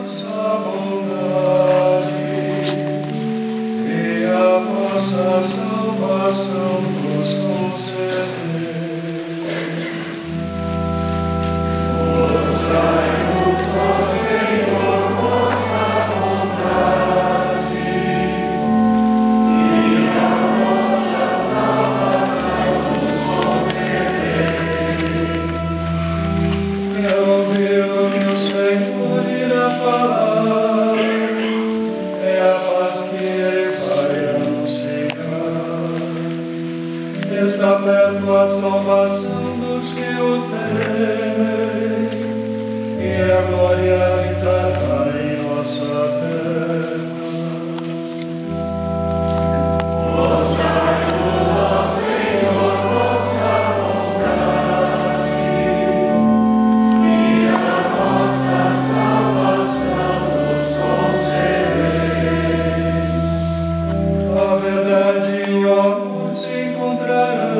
vossa bondade e a vossa salvação nos concedei. Está perto a salvação dos que o temem, e a glória habitará em nossa terra. Mostrai-nos, ó Senhor, vossa bondade, e a vossa salvação nos concedei. A verdade e o amor se encontrarão,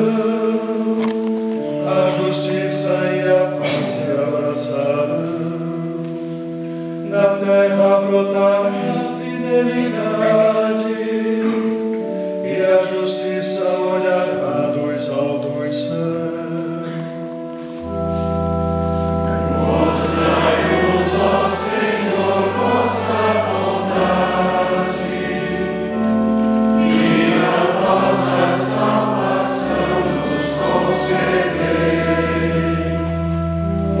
a justiça e a paz se abraçarão. Na terra brotará a fidelidade, e a justiça olhará dos altos céus. Mostrai-nos, ó Senhor, vossa bondade e a vossa salvação nos concedei.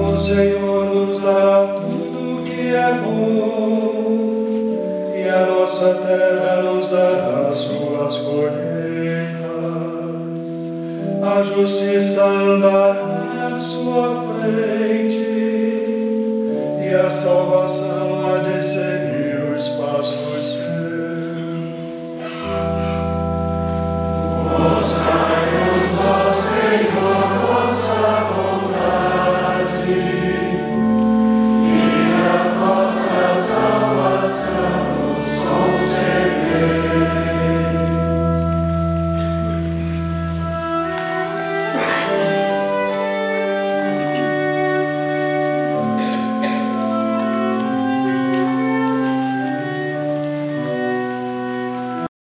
O Senhor nos dará tudo o que é bom, e a nossa terra nos dará suas colheitas. A justiça andará à sua frente, e a salvação há de seguir os passos seus.